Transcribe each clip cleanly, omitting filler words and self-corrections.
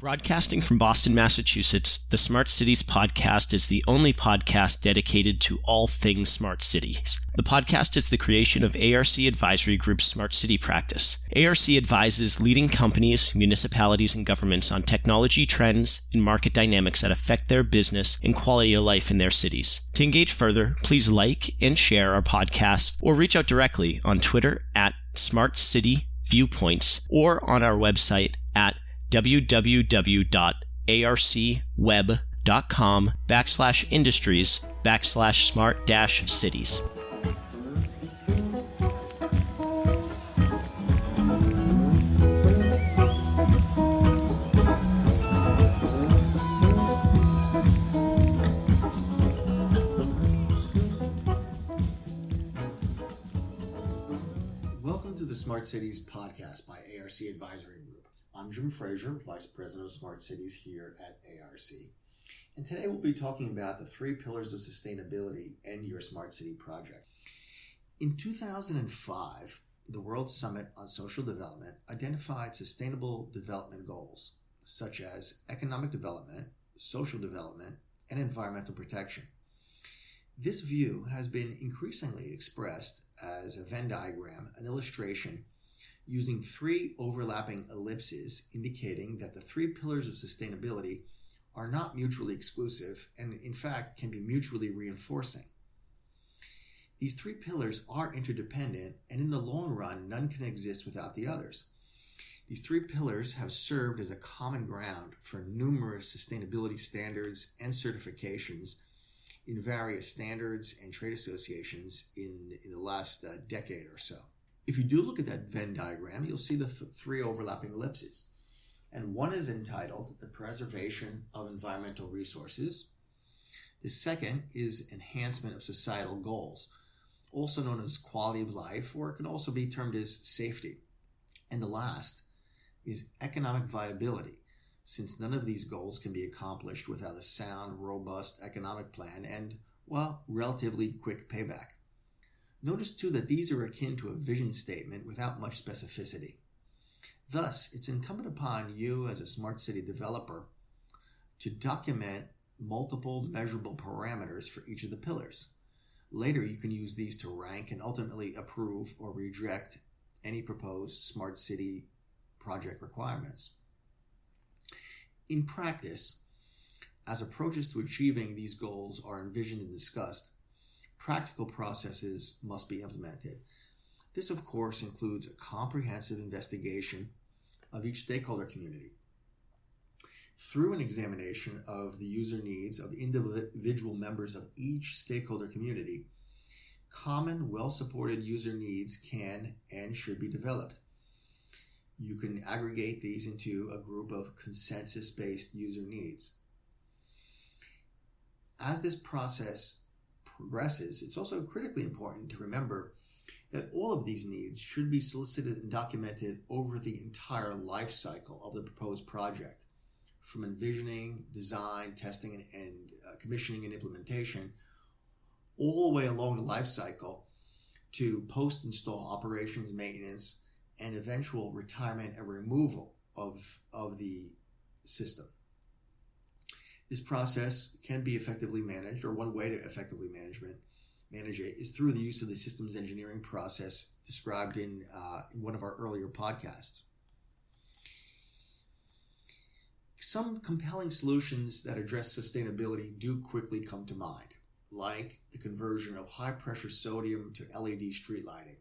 Broadcasting from Boston, Massachusetts, the Smart Cities podcast is the only podcast dedicated to all things smart cities. The podcast is the creation of ARC Advisory Group's Smart City practice. ARC advises leading companies, municipalities, and governments on technology trends and market dynamics that affect their business and quality of life in their cities. To engage further, please like and share our podcast or reach out directly on Twitter at Smart City Viewpoints or on our website at www.arcweb.com/industries/smart-cities. Welcome to the Smart Cities podcast by ARC Advisory Group. I'm Jim Frazer, Vice President of Smart Cities here at ARC. And today we'll be talking about the 3 pillars of sustainability in your Smart City project. In 2005, the World Summit on Social Development identified sustainable development goals, such as economic development, social development, and environmental protection. This view has been increasingly expressed as a Venn diagram, an illustration using 3 overlapping ellipses, indicating that the 3 pillars of sustainability are not mutually exclusive and, in fact, can be mutually reinforcing. These 3 pillars are interdependent, and in the long run, none can exist without the others. These 3 pillars have served as a common ground for numerous sustainability standards and certifications in various standards and trade associations in the last decade or so. If you do look at that Venn diagram, you'll see the 3 overlapping ellipses. And one is entitled The Preservation of Environmental Resources. The second is Enhancement of Societal Goals, also known as Quality of Life, or it can also be termed as Safety. And the last is Economic Viability, since none of these goals can be accomplished without a sound, robust economic plan and, well, relatively quick payback. Notice, too, that these are akin to a vision statement without much specificity. Thus, it's incumbent upon you as a smart city developer to document multiple measurable parameters for each of the pillars. Later, you can use these to rank and ultimately approve or reject any proposed smart city project requirements. In practice, as approaches to achieving these goals are envisioned and discussed, practical processes must be implemented. This, of course, includes a comprehensive investigation of each stakeholder community. Through an examination of the user needs of individual members of each stakeholder community, common, well-supported user needs can and should be developed. You can aggregate these into a group of consensus-based user needs. As this process progresses, it's also critically important to remember that all of these needs should be solicited and documented over the entire life cycle of the proposed project, from envisioning, design, testing, and commissioning and implementation, all the way along the life cycle to post-install operations, maintenance, and eventual retirement and removal of the system. This process can be effectively managed, or one way to effectively manage it is through the use of the systems engineering process described in one of our earlier podcasts. Some compelling solutions that address sustainability do quickly come to mind, like the conversion of high-pressure sodium to LED street lighting,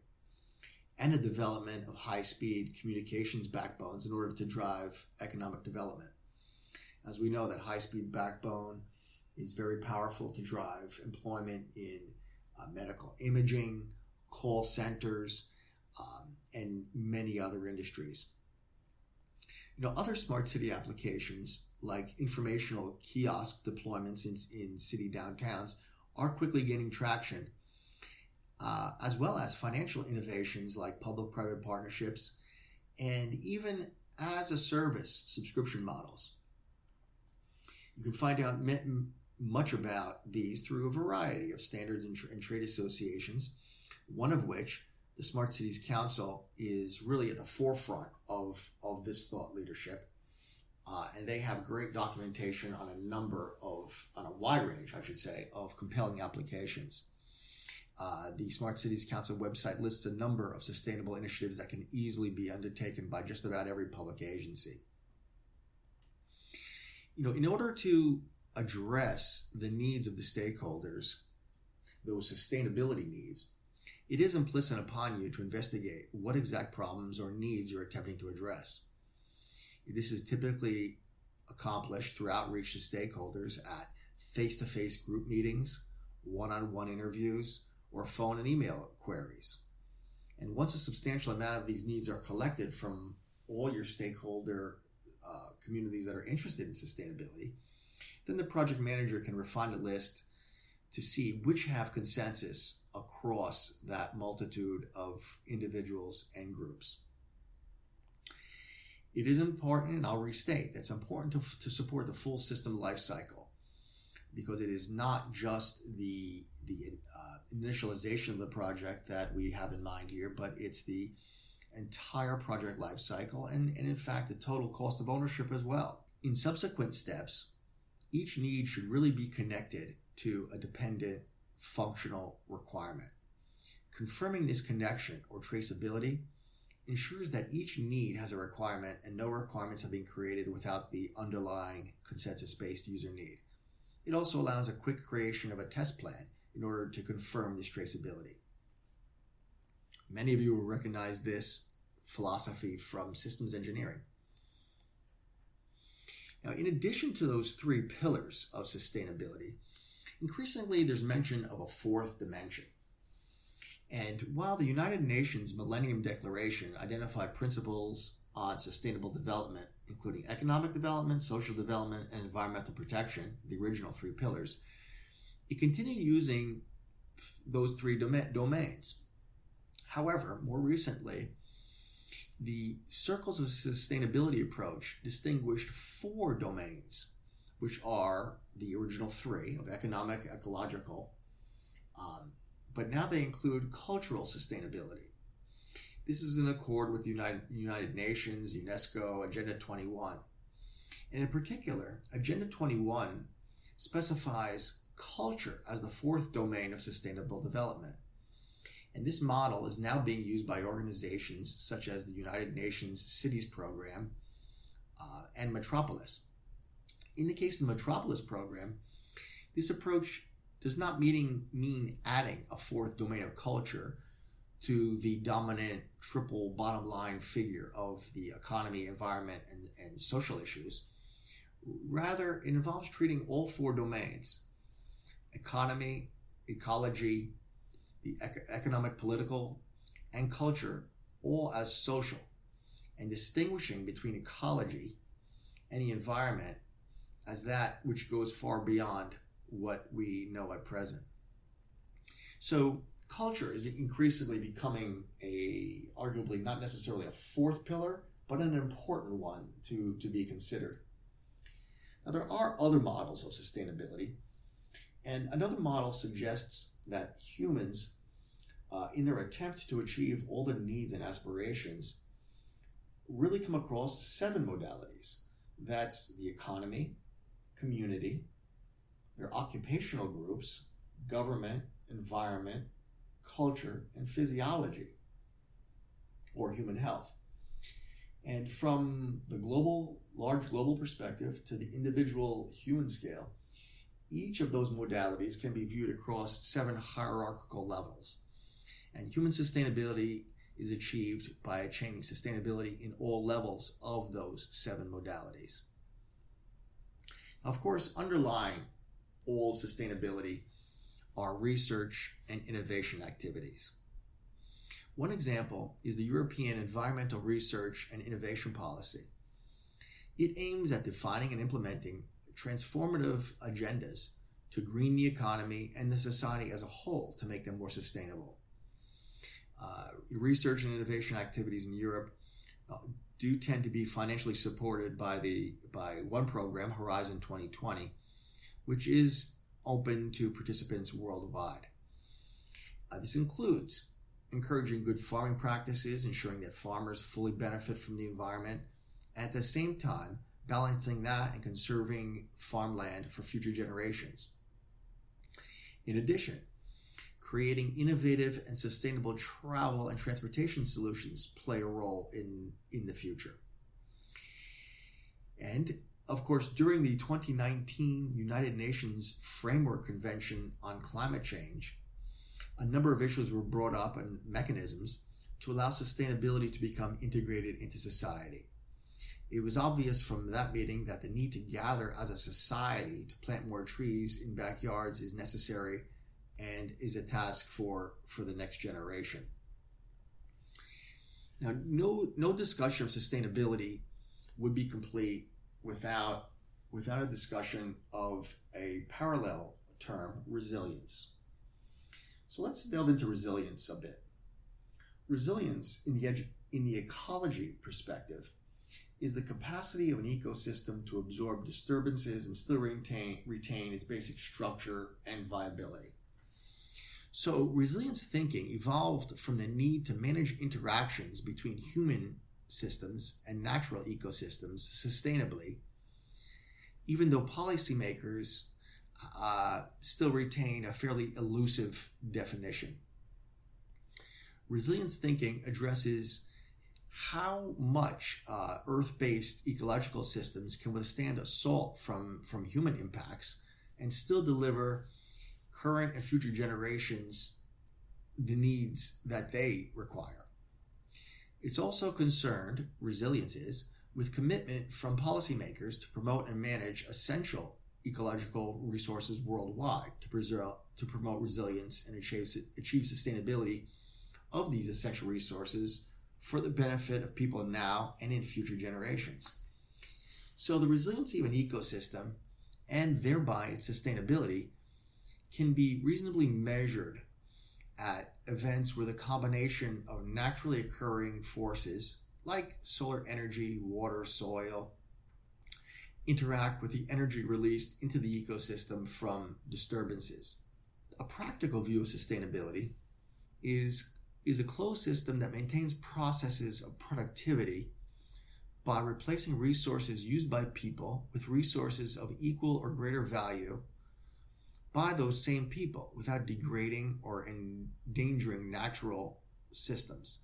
and the development of high-speed communications backbones in order to drive economic development. As we know, that high-speed backbone is very powerful to drive employment in medical imaging, call centers, and many other industries. Other smart city applications like informational kiosk deployments in city downtowns are quickly gaining traction, as well as financial innovations like public-private partnerships and even as-a-service subscription models. You can find out much about these through a variety of standards and trade associations, one of which, the Smart Cities Council, is really at the forefront of this thought leadership. and they have great documentation on a wide range, I should say, of compelling applications. The Smart Cities Council website lists a number of sustainable initiatives that can easily be undertaken by just about every public agency. In order to address the needs of the stakeholders, those sustainability needs, it is implicit upon you to investigate what exact problems or needs you're attempting to address. This is typically accomplished through outreach to stakeholders at face-to-face group meetings, one-on-one interviews, or phone and email queries. And once a substantial amount of these needs are collected from all your stakeholder communities that are interested in sustainability, then the project manager can refine the list to see which have consensus across that multitude of individuals and groups. It is important, and I'll restate, it's important to support the full system life cycle, because it is not just the initialization of the project that we have in mind here, but it's the entire project life cycle and in fact the total cost of ownership as well. In subsequent steps, each need should really be connected to a dependent functional requirement. Confirming this connection or traceability ensures that each need has a requirement and no requirements have been created without the underlying consensus-based user need. It also allows a quick creation of a test plan in order to confirm this traceability. Many of you will recognize this philosophy from systems engineering. Now, in addition to those three pillars of sustainability, increasingly there's mention of a fourth dimension. And while the United Nations Millennium Declaration identified principles on sustainable development, including economic development, social development, and environmental protection, the original three pillars, it continued using those three domains. However, more recently, the Circles of Sustainability approach distinguished four domains, which are the original three of economic, ecological, but now they include cultural sustainability. This is in accord with the United Nations, UNESCO, Agenda 21. And in particular, Agenda 21 specifies culture as the fourth domain of sustainable development. And this model is now being used by organizations such as the United Nations Cities Program and Metropolis. In the case of the Metropolis Program, this approach does not mean adding a fourth domain of culture to the dominant triple bottom line figure of the economy, environment, and social issues. Rather, it involves treating all four domains, economy, ecology, the economic, political, and culture, all as social, and distinguishing between ecology and the environment as that which goes far beyond what we know at present. So culture is increasingly becoming arguably not necessarily a fourth pillar, but an important one to be considered. Now, there are other models of sustainability, and another model suggests that humans, in their attempt to achieve all the needs and aspirations, really come across seven modalities. That's the economy, community, their occupational groups, government, environment, culture, and physiology, or human health. And from the large global perspective to the individual human scale, each of those modalities can be viewed across seven hierarchical levels. And human sustainability is achieved by attaining sustainability in all levels of those seven modalities. Of course, underlying all sustainability are research and innovation activities. One example is the European Environmental Research and Innovation Policy. It aims at defining and implementing transformative agendas to green the economy and the society as a whole to make them more sustainable. Research and innovation activities in Europe do tend to be financially supported by one program, Horizon 2020, which is open to participants worldwide. This includes encouraging good farming practices, ensuring that farmers fully benefit from the environment, and at the same time balancing that and conserving farmland for future generations. In addition, creating innovative and sustainable travel and transportation solutions play a role in the future. And of course, during the 2019 United Nations Framework Convention on Climate Change, a number of issues were brought up and mechanisms to allow sustainability to become integrated into society. It was obvious from that meeting that the need to gather as a society to plant more trees in backyards is necessary and is a task for the next generation. Now, no discussion of sustainability would be complete without a discussion of a parallel term, resilience. So let's delve into resilience a bit. Resilience in the ecology perspective is the capacity of an ecosystem to absorb disturbances and still retain its basic structure and viability. So resilience thinking evolved from the need to manage interactions between human systems and natural ecosystems sustainably, even though policymakers still retain a fairly elusive definition. Resilience thinking addresses how much Earth-based ecological systems can withstand assault from human impacts and still deliver current and future generations the needs that they require. It's also concerned, resilience is, with commitment from policymakers to promote and manage essential ecological resources worldwide to promote resilience and achieve sustainability of these essential resources for the benefit of people now and in future generations. So the resiliency of an ecosystem and thereby its sustainability can be reasonably measured at events where the combination of naturally occurring forces like solar energy, water, soil, interact with the energy released into the ecosystem from disturbances. A practical view of sustainability is a closed system that maintains processes of productivity by replacing resources used by people with resources of equal or greater value by those same people without degrading or endangering natural systems.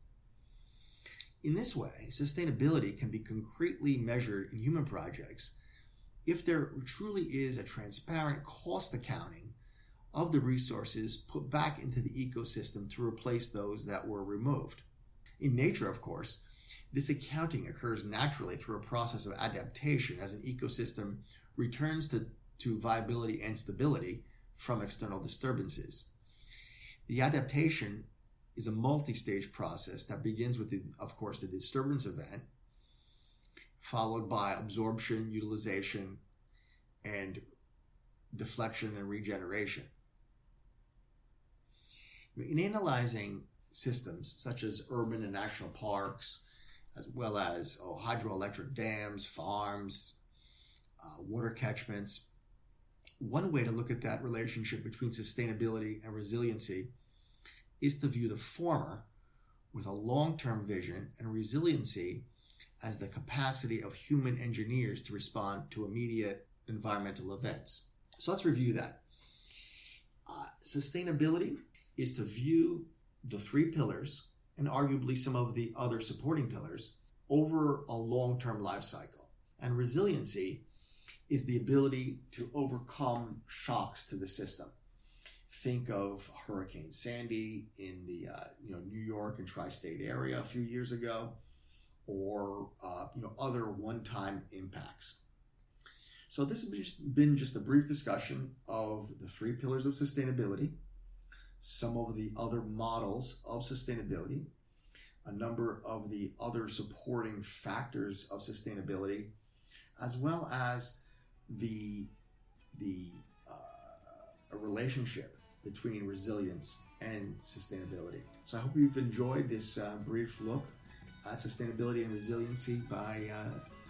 In this way, sustainability can be concretely measured in human projects if there truly is a transparent cost accounting of the resources put back into the ecosystem to replace those that were removed. In nature, of course, this accounting occurs naturally through a process of adaptation as an ecosystem returns to viability and stability from external disturbances. The adaptation is a multi-stage process that begins with, the disturbance event, followed by absorption, utilization, and deflection and regeneration. In analyzing systems such as urban and national parks, as well as hydroelectric dams, farms, water catchments, one way to look at that relationship between sustainability and resiliency is to view the former with a long-term vision and resiliency as the capacity of human engineers to respond to immediate environmental events. So let's review that. Sustainability is to view the three pillars and arguably some of the other supporting pillars over a long-term life cycle. And resiliency is the ability to overcome shocks to the system. Think of Hurricane Sandy in the New York and tri-state area a few years ago, or other one-time impacts. So this has been just a brief discussion of the three pillars of sustainability, some of the other models of sustainability, a number of the other supporting factors of sustainability, as well as a relationship between resilience and sustainability. So I hope you've enjoyed this brief look at sustainability and resiliency by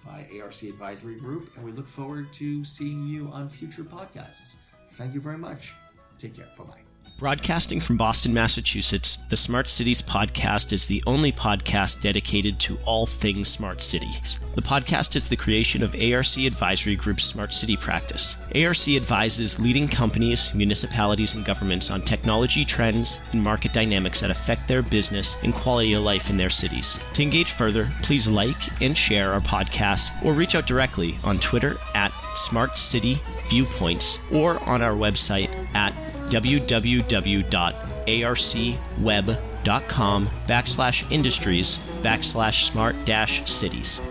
ARC Advisory Group, and we look forward to seeing you on future podcasts. Thank you very much. Take care. Bye-bye. Broadcasting from Boston, Massachusetts, the Smart Cities podcast is the only podcast dedicated to all things smart cities. The podcast is the creation of ARC Advisory Group's Smart City practice. ARC advises leading companies, municipalities, and governments on technology trends and market dynamics that affect their business and quality of life in their cities. To engage further, please like and share our podcast or reach out directly on Twitter at Smart City Viewpoints or on our website at www.arcweb.com/industries/smart-cities.